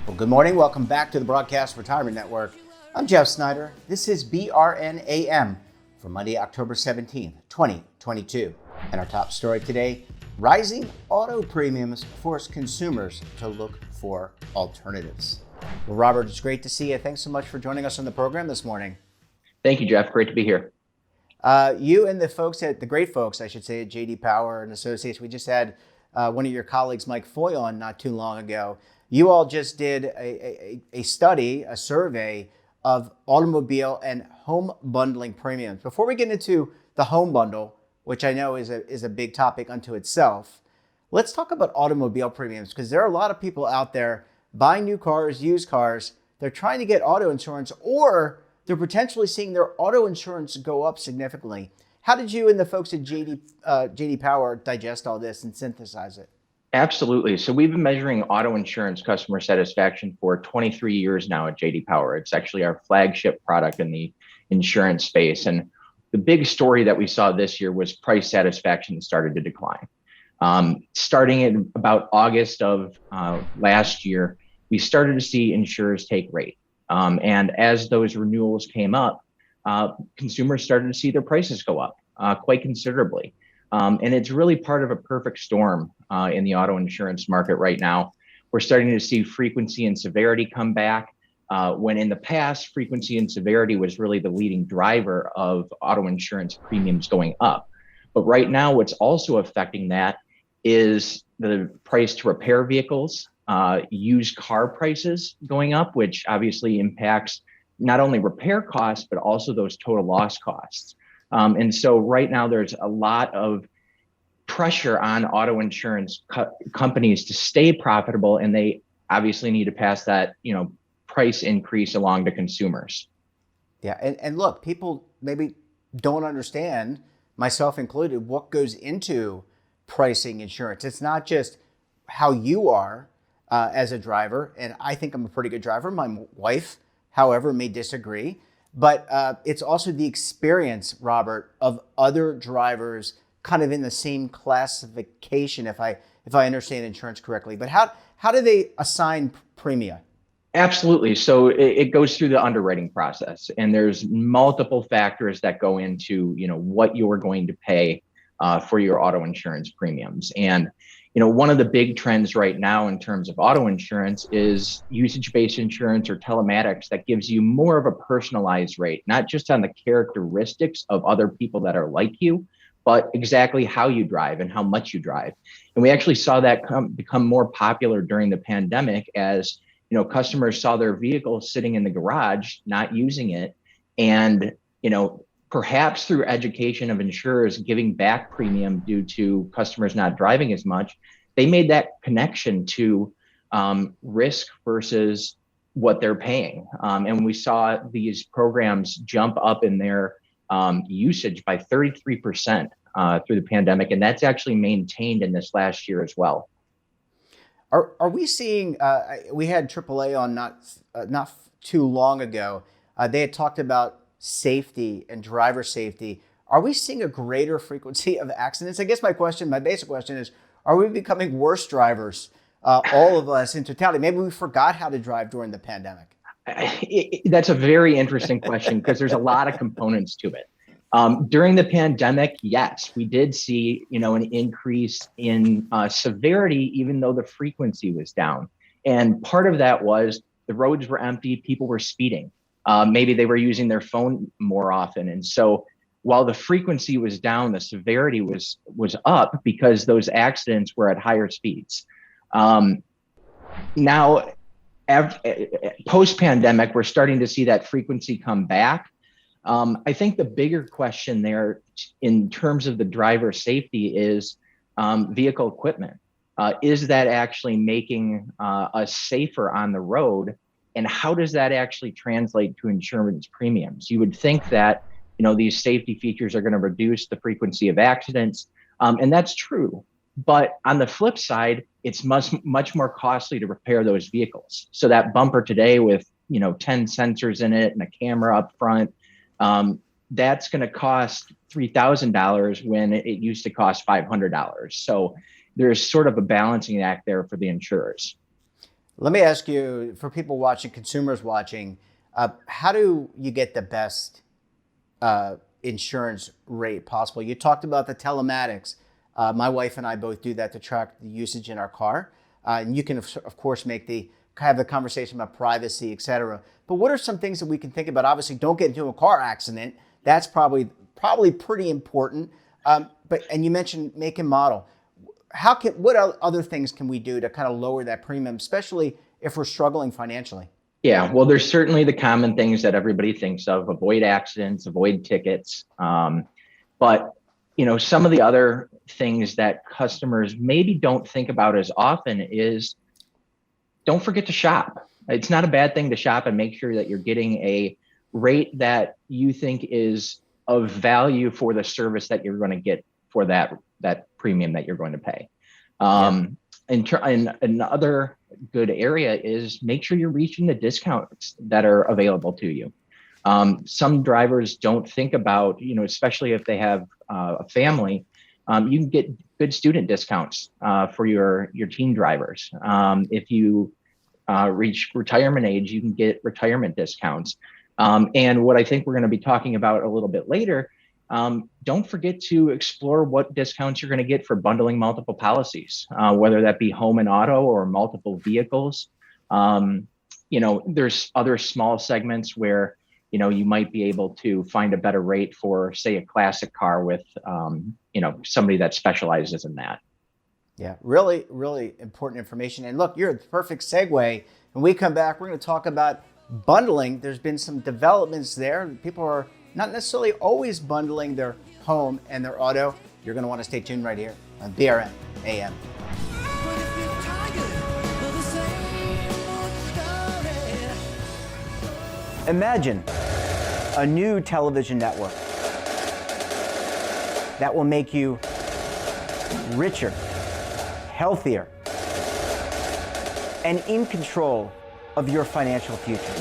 Well, good morning. Welcome back to the Broadcast Retirement Network. I'm Jeff Snyder. This is BRN AM for Monday, October 17th, 2022. And our top story today, rising auto premiums force consumers to look for alternatives. Well, Robert, it's great to see you. Thanks so much for joining us on the program this morning. Thank you, Jeff. Great to be here. You and the great folks, I should say, at JD Power and Associates, we just had one of your colleagues, Mike Foy, on not too long ago. You all just did a study, a survey of automobile and home bundling premiums. Before we get into the home bundle, which I know is a big topic unto itself, let's talk about automobile premiums, because there are a lot of people out there buying new cars, used cars. They're trying to get auto insurance, or they're potentially seeing their auto insurance go up significantly. How did you and the folks at JD Power digest all this and synthesize it? Absolutely. So we've been measuring auto insurance customer satisfaction for 23 years now at JD Power. It's actually our flagship product in the insurance space. And the big story that we saw this year was price satisfaction started to decline. Starting in about August of last year, we started to see insurers take rate. And as those renewals came up, consumers started to see their prices go up quite considerably. And it's really part of a perfect storm in the auto insurance market right now. We're starting to see frequency and severity come back, when in the past, frequency and severity was really the leading driver of auto insurance premiums going up. But right now, what's also affecting that is the price to repair vehicles, used car prices going up, which obviously impacts not only repair costs, but also those total loss costs. And so right now there's a lot of pressure on auto insurance companies to stay profitable, and they obviously need to pass that, price increase along to consumers. Yeah, and look, people maybe don't understand, myself included, what goes into pricing insurance. It's not just how you are as a driver, and I think I'm a pretty good driver. My wife, however, may disagree. But it's also the experience, Robert, of other drivers kind of in the same classification, if I understand insurance correctly. But how do they assign premia? Absolutely. So it goes through the underwriting process, and there's multiple factors that go into what you're going to pay for your auto insurance premiums. And one of the big trends right now in terms of auto insurance is usage-based insurance or telematics that gives you more of a personalized rate, not just on the characteristics of other people that are like you, but exactly how you drive and how much you drive. And we actually saw that become more popular during the pandemic as, customers saw their vehicle sitting in the garage, not using it. And, perhaps through education of insurers giving back premium due to customers not driving as much, they made that connection to risk versus what they're paying. And we saw these programs jump up in their usage by 33% through the pandemic. And that's actually maintained in this last year as well. Are we seeing, we had AAA on not too long ago. They had talked about safety and driver safety. Are we seeing a greater frequency of accidents? I guess my basic question is, are we becoming worse drivers, all of us in totality? Maybe we forgot how to drive during the pandemic. That's a very interesting question because there's a lot of components to it. During the pandemic, yes, we did see, an increase in severity, even though the frequency was down. And part of that was the roads were empty, people were speeding. Maybe they were using their phone more often. And so while the frequency was down, the severity was up because those accidents were at higher speeds. Now, post-pandemic, we're starting to see that frequency come back. I think the bigger question there in terms of the driver safety is vehicle equipment. Is that actually making us safer on the road? And how does that actually translate to insurance premiums? You would think that, these safety features are going to reduce the frequency of accidents. And that's true. But on the flip side, it's much more costly to repair those vehicles. So that bumper today with 10 sensors in it and a camera up front, that's going to cost $3,000 when it used to cost $500. So there's sort of a balancing act there for the insurers. Let me ask you, for people watching, consumers watching, how do you get the best insurance rate possible? You talked about the telematics. My wife and I both do that to track the usage in our car. And you can, of course, have the conversation about privacy, et cetera. But what are some things that we can think about? Obviously, don't get into a car accident. That's probably pretty important. And you mentioned make and model. What other things can we do to kind of lower that premium, especially if we're struggling financially? Yeah, well, there's certainly the common things that everybody thinks of: avoid accidents, avoid tickets. But some of the other things that customers maybe don't think about as often is, don't forget to shop. It's not a bad thing to shop and make sure that you're getting a rate that you think is of value for the service that you're going to get for that premium that you're going to pay. And another good area is make sure you're reaching the discounts that are available to you. Some drivers don't think about, especially if they have a family, you can get good student discounts for your teen drivers. If you reach retirement age, you can get retirement discounts. And what I think we're going to be talking about a little bit later, don't forget to explore what discounts you're going to get for bundling multiple policies, whether that be home and auto or multiple vehicles. There's other small segments where you might be able to find a better rate for, say, a classic car with somebody that specializes in that. Yeah, really, really important information. And look, you're the perfect segue. When we come back, we're going to talk about bundling. There's been some developments there. People are not necessarily always bundling their home and their auto. You're going to want to stay tuned right here on BRN AM. Imagine a new television network that will make you richer, healthier, and in control of your financial future.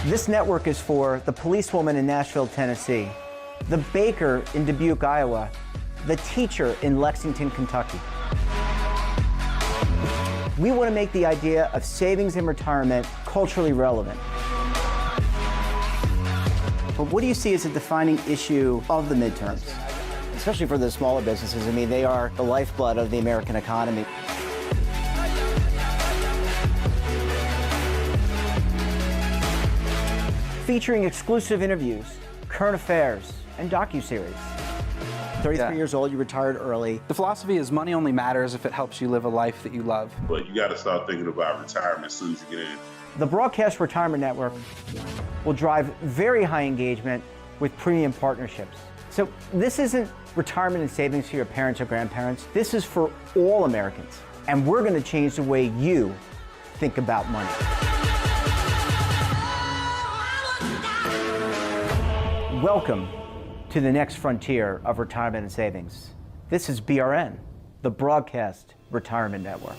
This network is for the policewoman in Nashville, Tennessee, the baker in Dubuque, Iowa, the teacher in Lexington, Kentucky. We want to make the idea of savings and retirement culturally relevant. But what do you see as a defining issue of the midterms, especially for the smaller businesses? I mean, they are the lifeblood of the American economy. Featuring exclusive interviews, current affairs, and docuseries. 33 years old, you retired early. The philosophy is money only matters if it helps you live a life that you love. But you got to start thinking about retirement as soon as you get in. The Broadcast Retirement Network will drive very high engagement with premium partnerships. So this isn't retirement and savings for your parents or grandparents. This is for all Americans. And we're going to change the way you think about money. Welcome to the next frontier of retirement and savings. This is BRN, the Broadcast Retirement Network.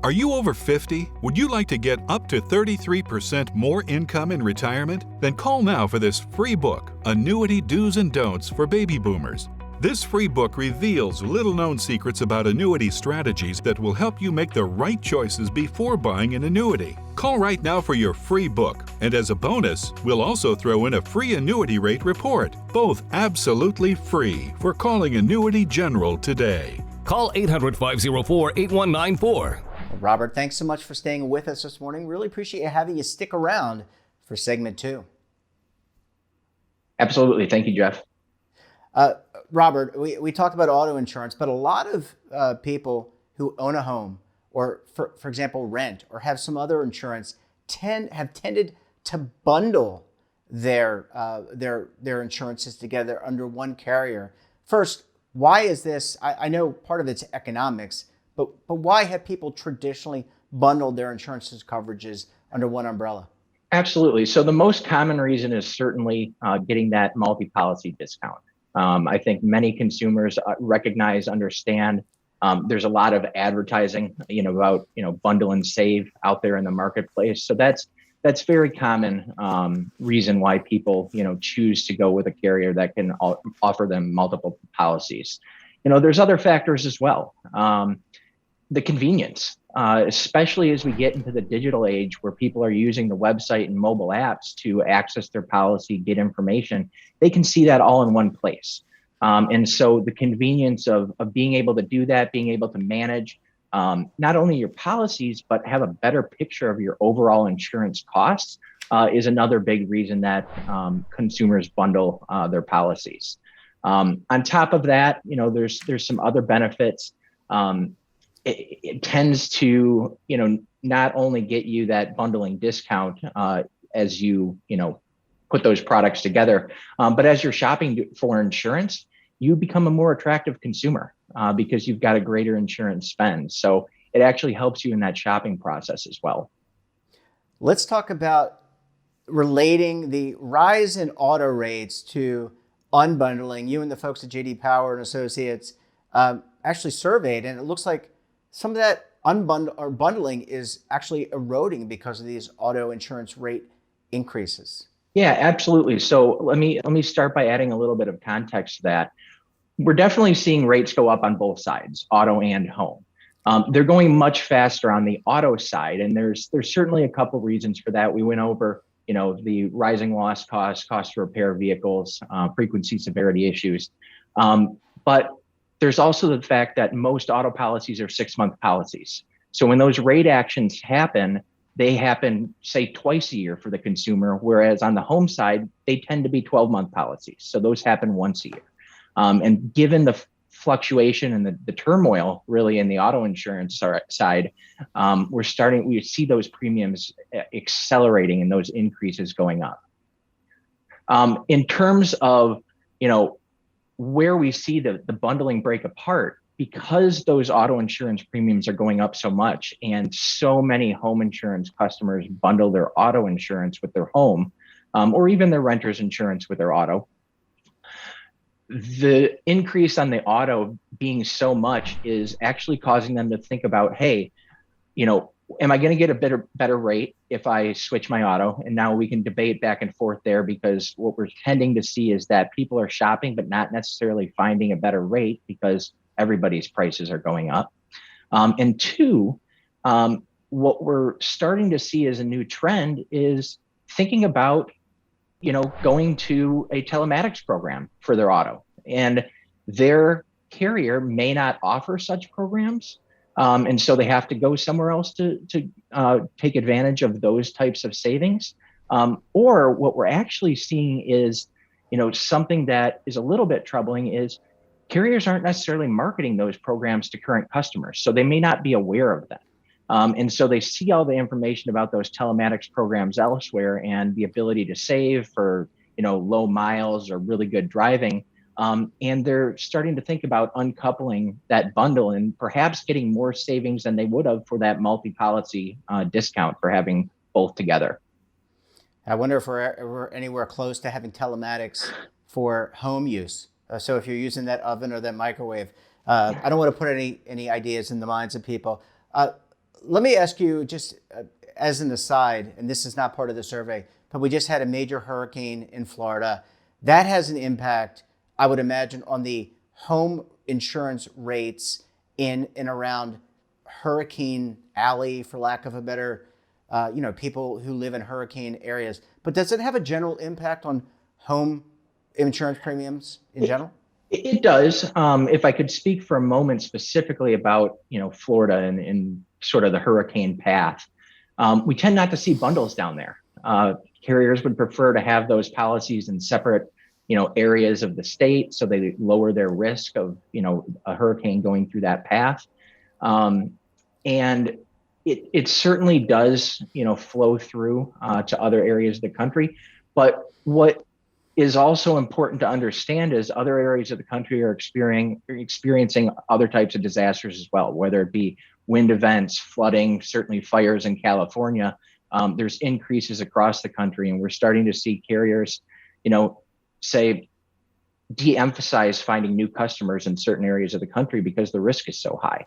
Are you over 50? Would you like to get up to 33% more income in retirement? Then call now for this free book, Annuity Do's and Don'ts for Baby Boomers. This free book reveals little-known secrets about annuity strategies that will help you make the right choices before buying an annuity. Call right now for your free book, and as a bonus, we'll also throw in a free annuity rate report, both absolutely free for calling Annuity General today. Call 800-504-8194. Robert, thanks so much for staying with us this morning. Really appreciate having you stick around for segment 2. Absolutely. Thank you, Jeff. Robert, we talked about auto insurance, but a lot of people who own a home or, for example, rent or have some other insurance have tended to bundle their insurances together under one carrier. First, Why is this? I know part of it's economics, but why have people traditionally bundled their insurance coverages under one umbrella? Absolutely. So the most common reason is certainly getting that multi-policy discount. I think many consumers recognize, understand. There's a lot of advertising, about bundle and save out there in the marketplace. So that's very common reason why people choose to go with a carrier that can offer them multiple policies. There's other factors as well. The convenience, especially as we get into the digital age where people are using the website and mobile apps to access their policy, get information, they can see that all in one place. And so the convenience of being able to do that, being able to manage not only your policies, but have a better picture of your overall insurance costs is another big reason that consumers bundle their policies. On top of that, there's some other benefits. It tends to, not only get you that bundling discount as you put those products together, but as you're shopping for insurance, you become a more attractive consumer because you've got a greater insurance spend. So it actually helps you in that shopping process as well. Let's talk about relating the rise in auto rates to unbundling. You and the folks at JD Power and Associates actually surveyed, and it looks like some of that bundling is actually eroding because of these auto insurance rate increases. Yeah, absolutely. So let me start by adding a little bit of context to that. We're definitely seeing rates go up on both sides, auto and home. They're going much faster on the auto side, and there's certainly a couple reasons for that. We went over, the rising loss costs, cost to repair vehicles, frequency severity issues, but there's also the fact that most auto policies are 6-month policies. So when those rate actions happen, they happen, say, twice a year for the consumer, whereas on the home side, they tend to be 12-month policies. So those happen once a year. And given the fluctuation and the turmoil really in the auto insurance side, we see those premiums accelerating and those increases going up. In terms of, where we see the bundling break apart, because those auto insurance premiums are going up so much and so many home insurance customers bundle their auto insurance with their home or even their renter's insurance with their auto, the increase on the auto being so much is actually causing them to think about, hey, am I going to get a better rate if I switch my auto? And now we can debate back and forth there, because what we're tending to see is that people are shopping, but not necessarily finding a better rate because everybody's prices are going up. And two, what we're starting to see as a new trend is thinking about, going to a telematics program for their auto, and their carrier may not offer such programs. And so they have to go somewhere else to take advantage of those types of savings. Or what we're actually seeing is, something that is a little bit troubling is carriers aren't necessarily marketing those programs to current customers. So they may not be aware of them. And so they see all the information about those telematics programs elsewhere and the ability to save for, low miles or really good driving. And they're starting to think about uncoupling that bundle and perhaps getting more savings than they would have for that multi-policy discount for having both together. I wonder if we're anywhere close to having telematics for home use. So if you're using that oven or that microwave, I don't want to put any ideas in the minds of people. Let me ask you, just as an aside, and this is not part of the survey, but we just had a major hurricane in Florida. That has an impact, I would imagine, on the home insurance rates in and around Hurricane Alley, for lack of a better, people who live in hurricane areas. But does it have a general impact on home insurance premiums in general? It does. If I could speak for a moment specifically about, Florida and sort of the hurricane path, we tend not to see bundles down there. Carriers would prefer to have those policies in separate, areas of the state, so they lower their risk of, a hurricane going through that path. And it certainly does, flow through to other areas of the country. But what is also important to understand is other areas of the country are experiencing other types of disasters as well, whether it be wind events, flooding, certainly fires in California. There's increases across the country, and we're starting to see carriers, say, de-emphasize finding new customers in certain areas of the country because the risk is so high.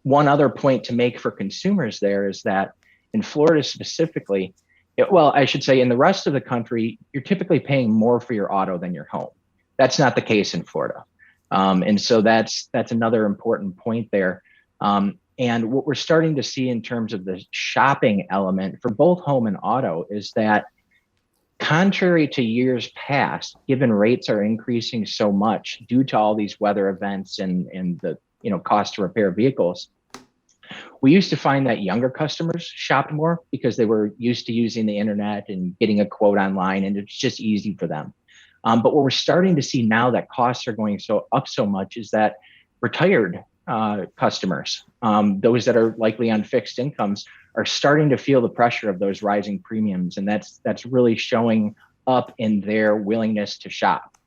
One other point to make for consumers there is that in Florida specifically, I should say in the rest of the country, you're typically paying more for your auto than your home. That's not the case in Florida. And so that's another important point there. And what we're starting to see in terms of the shopping element for both home and auto is that contrary to years past, given rates are increasing so much due to all these weather events and the cost to repair vehicles, we used to find that younger customers shopped more because they were used to using the internet and getting a quote online, and it's just easy for them. But what we're starting to see now that costs are going up so much is that retired customers, those that are likely on fixed incomes, are starting to feel the pressure of those rising premiums, and that's really showing up in their willingness to shop.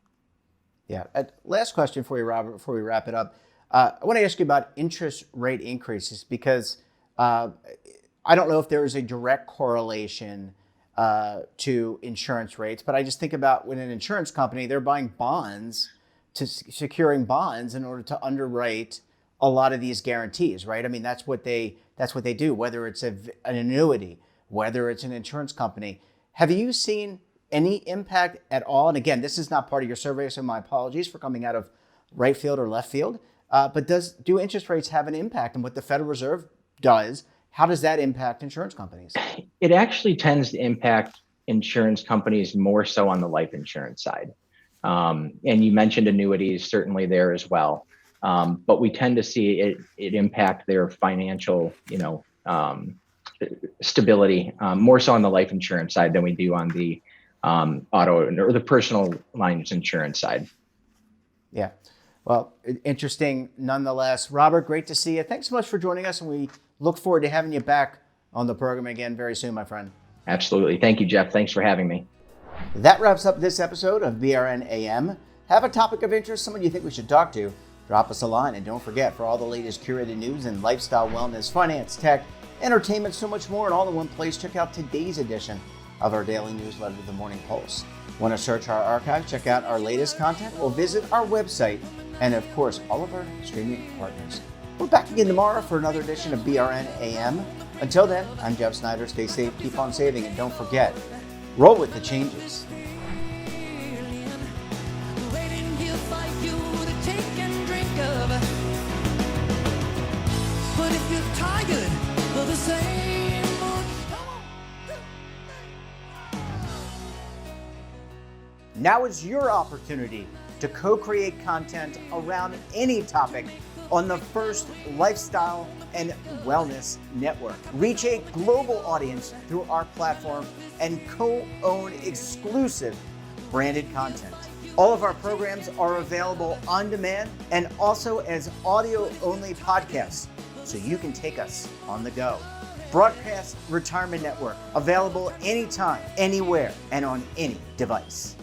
Yeah. Last question for you, Robert, before we wrap it up. I want to ask you about interest rate increases because I don't know if there is a direct correlation to insurance rates, but I just think about when an insurance company, they're buying bonds, securing bonds in order to underwrite a lot of these guarantees, right? I mean, that's what they do, whether it's an annuity, whether it's an insurance company. Have you seen any impact at all? And again, this is not part of your survey, so my apologies for coming out of right field or left field. But do interest rates have an impact on what the Federal Reserve does? How does that impact insurance companies? It actually tends to impact insurance companies more so on the life insurance side. And you mentioned annuities, certainly there as well. But we tend to see it impact their financial, stability more so on the life insurance side than we do on the auto or the personal lines insurance side. Yeah. Well, interesting nonetheless. Robert, great to see you. Thanks so much for joining us, and we look forward to having you back on the program again very soon, my friend. Absolutely. Thank you, Jeff. Thanks for having me. That wraps up this episode of BRN AM. Have a topic of interest, someone you think we should talk to, drop us a line. And don't forget, for all the latest curated news in lifestyle, wellness, finance, tech, entertainment, so much more, and all in one place, check out today's edition of our daily newsletter, The Morning Pulse. Want to search our archive, check out our latest content, or visit our website, and of course, all of our streaming partners. We're back again tomorrow for another edition of BRN AM. Until then, I'm Jeff Snyder. Stay safe, keep on saving, and don't forget, roll with the changes. But if you're tired of the same old... Now is your opportunity to co-create content around any topic on the first lifestyle and wellness network. Reach a global audience through our platform and co-own exclusive branded content. All of our programs are available on demand and also as audio-only podcasts, so you can take us on the go. Broadcast Retirement Network, available anytime, anywhere, and on any device.